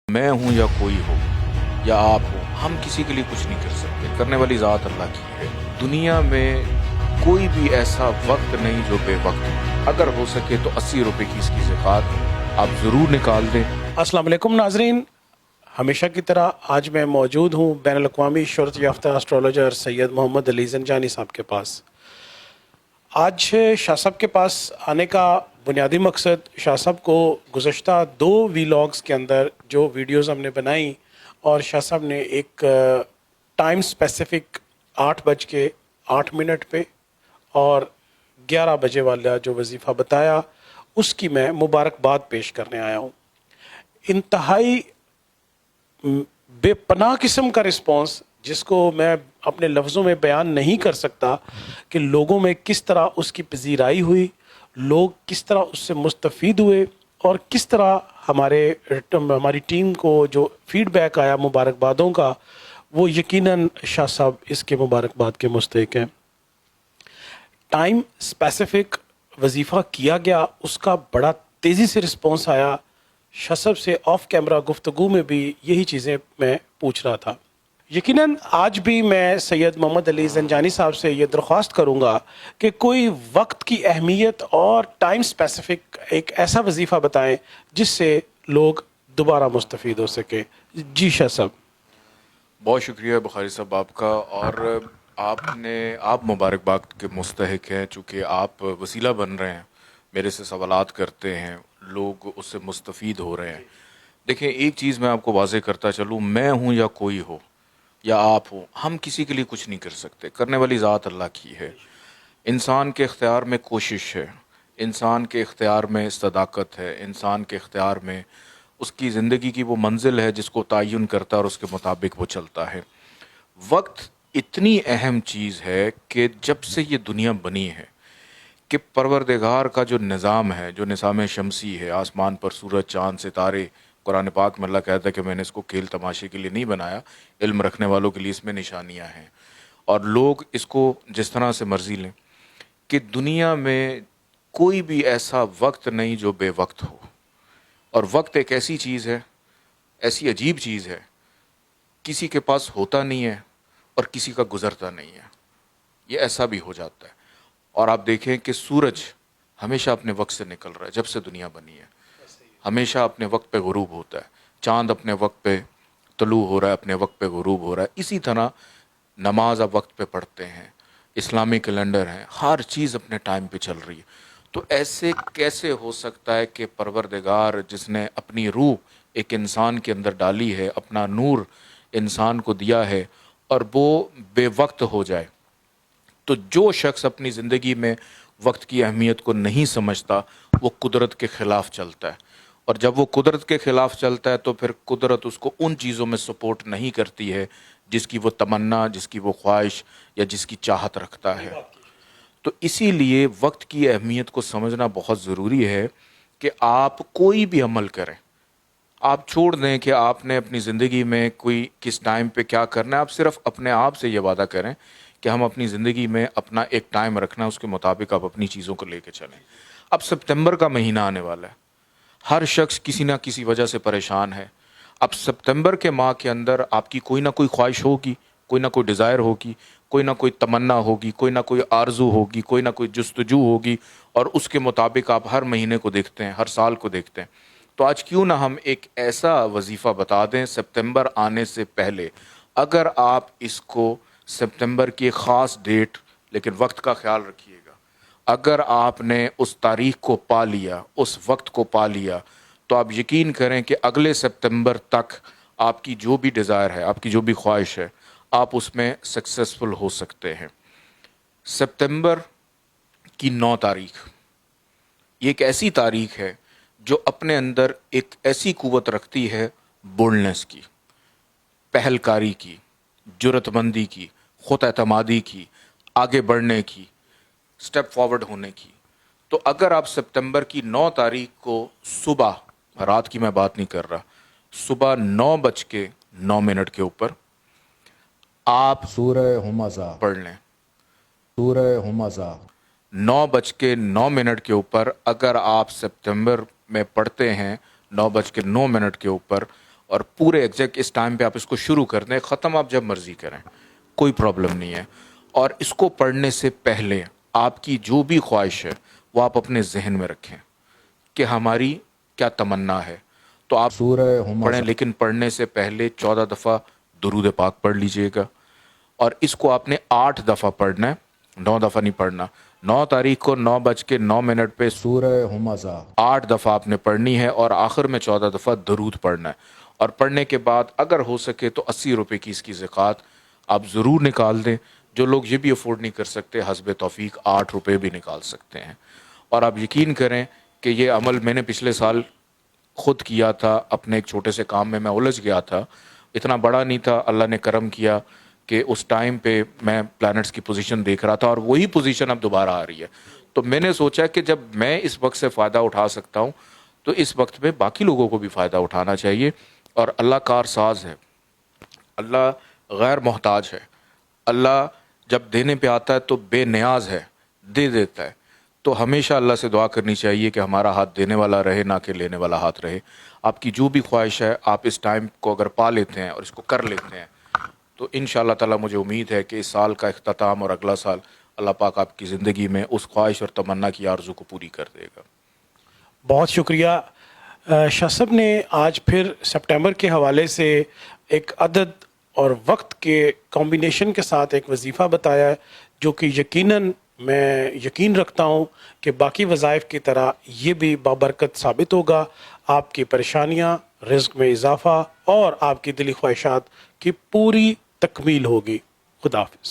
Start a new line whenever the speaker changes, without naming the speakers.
मैं हूँ या कोई हो या आप हो, हम किसी के लिए कुछ नहीं कर सकते। करने वाली ज़ात अल्लाह की है। दुनिया में कोई भी ऐसा वक्त नहीं जो बेवक्त हो। अगर हो सके तो 80 रुपए की इसकी ज़कात आप ज़रूर निकाल दें।
अस्सलाम वालेकुम नाजरीन, हमेशा की तरह आज मैं मौजूद हूँ बैनुल अक़वामी शोहरत याफ्ता एस्ट्रोलॉजर सैयद मोहम्मद अली ज़ंजानी साहब के पास। आज शाह साहब के पास आने का बुनियादी मकसद, शाह साहब को गुज़श्ता 2 वीलॉग्स के अंदर जो वीडियोज़ हमने बनाई और शाह साहब ने एक टाइम स्पेसिफिक 8:08 पे और 11 बजे वाला जो वजीफ़ा बताया, उसकी मैं मुबारकबाद पेश करने आया हूँ। इंतहाई बेपनाह किस्म का रिस्पांस, जिसको मैं अपने लफ्ज़ों में बयान नहीं कर सकता कि लोगों में किस तरह उसकी पजीराई हुई, लोग किस तरह उससे मुस्तफ़ीद हुए और किस तरह हमारी टीम को जो फीडबैक आया मुबारकबादों का, वो यकीनन शाह साहब इसके मुबारकबाद के मुस्तहिक हैं। टाइम स्पेसिफिक वजीफ़ा किया गया, उसका बड़ा तेज़ी से रिस्पॉन्स आया। शाह साहब से ऑफ कैमरा गुफ्तगू में भी यही चीज़ें मैं पूछ रहा था। यकीनन आज भी मैं सैयद मोहम्मद अली ज़ंजानी साहब से ये दरख्वास्त करूँगा कि कोई वक्त की अहमियत और टाइम स्पेसिफिक एक ऐसा वजीफ़ा बताएं जिससे लोग दोबारा मुस्तफ़ीद हो सके। जी शाह साहब।
बहुत शुक्रिया बुखारी साहब आपका। और आप मुबारकबाद के मुस्तहिक हैं, चूँकि आप वसीला बन रहे हैं, मेरे से सवालात करते हैं, लोग उससे मुस्तफ़ीद हो रहे हैं। देखें, एक चीज़ मैं आपको वाज़े करता चलूँ, मैं हूँ या कोई हो या आप हो, हम किसी के लिए कुछ नहीं कर सकते। करने वाली ज़ात अल्लाह की है। इंसान के इख्तियार में कोशिश है, इंसान के इख्तियार में सदाकत है, इंसान के इख्तियार में उसकी ज़िंदगी की वो मंजिल है जिसको तयन करता है और उसके मुताबिक वो चलता है। वक्त इतनी अहम चीज़ है कि जब से ये दुनिया बनी है कि परवरदिगार का जो निज़ाम है, जो निज़ाम शमसी है, आसमान पर सूरज चाँद सितारे, कुरान पाक में अल्लाह कहता है कि मैंने इसको खेल तमाशे के लिए नहीं बनाया, इल्म रखने वालों के लिए इसमें निशानियाँ हैं। और लोग इसको जिस तरह से मर्ज़ी लें कि दुनिया में कोई भी ऐसा वक्त नहीं जो बेवक्त हो। और वक्त एक ऐसी चीज़ है, ऐसी अजीब चीज़ है, किसी के पास होता नहीं है और किसी का गुज़रता नहीं है। ये ऐसा भी हो जाता है। और आप देखें कि सूरज हमेशा अपने वक्त से निकल रहा है, जब से दुनिया बनी है हमेशा अपने वक्त पे गुरूब होता है। चांद अपने वक्त पे तलू हो रहा है, अपने वक्त पे गुरूब हो रहा है। इसी तरह नमाज आप वक्त पे पढ़ते हैं, इस्लामी कैलेंडर है, हर चीज़ अपने टाइम पे चल रही है। तो ऐसे कैसे हो सकता है कि परवरदिगार जिसने अपनी रूह एक इंसान के अंदर डाली है, अपना नूर इंसान को दिया है, और वो बेवक्त हो जाए? तो जो शख्स अपनी ज़िंदगी में वक्त की अहमियत को नहीं समझता, वो कुदरत के ख़िलाफ़ चलता है। और जब वो कुदरत के ख़िलाफ़ चलता है तो फिर कुदरत उसको उन चीज़ों में सपोर्ट नहीं करती है जिसकी वो तमन्ना, जिसकी वो ख्वाहिश या जिसकी चाहत रखता है। तो इसीलिए वक्त की अहमियत को समझना बहुत ज़रूरी है कि आप कोई भी अमल करें, आप छोड़ दें कि आपने अपनी ज़िंदगी में कोई किस टाइम पे क्या करना है। आप सिर्फ अपने आप से ये वादा करें कि हम अपनी ज़िंदगी में अपना एक टाइम रखना है, उसके मुताबिक आप अपनी चीज़ों को लेके चलें। अब सितंबर का महीना आने वाला है, हर शख्स किसी ना किसी वजह से परेशान है। अब सितंबर के माह के अंदर आपकी कोई ना कोई ख्वाहिश होगी, कोई ना कोई डिज़ायर होगी, कोई ना कोई तमन्ना होगी, कोई ना कोई आरज़ू होगी, कोई ना कोई जुस्तजू होगी, और उसके मुताबिक आप हर महीने को देखते हैं, हर साल को देखते हैं। तो आज क्यों ना हम एक ऐसा वजीफ़ा बता दें सितंबर आने से पहले। अगर आप इसको सितंबर की एक ख़ास डेट, लेकिन वक्त का ख्याल रखिएगा, अगर आपने उस तारीख को पा लिया, उस वक्त को पा लिया, तो आप यकीन करें कि अगले सितंबर तक आपकी जो भी डिज़ायर है, आपकी जो भी ख्वाहिश है, आप उसमें सक्सेसफुल हो सकते हैं। सितंबर की 9 तारीख ये एक ऐसी तारीख है जो अपने अंदर एक ऐसी कुव्वत रखती है बोल्डनेस की, पहलकारी की, जुर्रतमंदी की, खुद एतमादी की, आगे बढ़ने की, स्टेप फॉरवर्ड होने की। तो अगर आप सितंबर की 9 तारीख को सुबह, रात की मैं बात नहीं कर रहा, सुबह 9:09 के ऊपर आप
सूरह हुमज़ा,
पढ़ लें।
सूरह हुमज़ा,
9:09 के ऊपर अगर आप सितंबर में पढ़ते हैं, 9:09 के ऊपर, اور پورے ایگزیکٹ اس ٹائم پہ آپ اس کو شروع کر دیں, ختم آپ جب مرضی کریں, کوئی پرابلم نہیں ہے. اور اس کو پڑھنے سے پہلے آپ کی جو بھی خواہش ہے وہ آپ اپنے ذہن میں رکھیں کہ ہماری کیا تمنا ہے, تو آپ
سورہ
پڑھیں,
ہمزہ.
لیکن پڑھنے سے پہلے 14 دفعہ درود پاک پڑھ لیجئے گا. اور اس کو آپ نے 8 دفعہ پڑھنا ہے, 9 دفعہ نہیں پڑھنا. 9 تاریخ کو 9:09 پہ
سورہ ہمزہ.
8 دفعہ آپ نے پڑھنی ہے, اور آخر میں 14 دفعہ درود پڑھنا ہے. اور پڑھنے کے بعد اگر ہو سکے تو 80 روپے کی اس کی زکوٰۃ آپ ضرور نکال دیں. جو لوگ یہ بھی افورڈ نہیں کر سکتے, حسب توفیق 8 روپے بھی نکال سکتے ہیں. اور آپ یقین کریں کہ یہ عمل میں نے پچھلے سال خود کیا تھا. اپنے ایک چھوٹے سے کام میں الجھ گیا تھا, اتنا بڑا نہیں تھا, اللہ نے کرم کیا کہ اس ٹائم پہ میں پلانٹس کی پوزیشن دیکھ رہا تھا, اور وہی پوزیشن اب دوبارہ آ رہی ہے. تو میں نے سوچا کہ جب میں اس وقت سے فائدہ اٹھا سکتا ہوں تو اس وقت میں باقی لوگوں کو بھی فائدہ اٹھانا چاہیے. اور اللہ کار ساز ہے, اللہ غیر محتاج ہے. اللہ جب دینے پہ آتا ہے تو بے نیاز ہے, دے دیتا ہے. تو ہمیشہ اللہ سے دعا کرنی چاہیے کہ ہمارا ہاتھ دینے والا رہے, نہ کہ لینے والا ہاتھ رہے. آپ کی جو بھی خواہش ہے آپ اس ٹائم کو اگر پا لیتے ہیں اور اس کو کر لیتے ہیں تو انشاءاللہ تعالی مجھے امید ہے کہ اس سال کا اختتام اور اگلا سال اللہ پاک آپ کی زندگی میں اس خواہش اور تمنا کی آرزو کو پوری کر دے گا.
بہت شکریہ. شاہ صاحب نے آج پھر سپٹمبر کے حوالے سے ایک عدد اور وقت کے کمبینیشن کے ساتھ ایک وظیفہ بتایا ہے, جو کہ یقیناً میں یقین رکھتا ہوں کہ باقی وظائف کی طرح یہ بھی بابرکت ثابت ہوگا. آپ کی پریشانیاں, رزق میں اضافہ اور آپ کی دلی خواہشات کی پوری تکمیل ہوگی. خدا حافظ.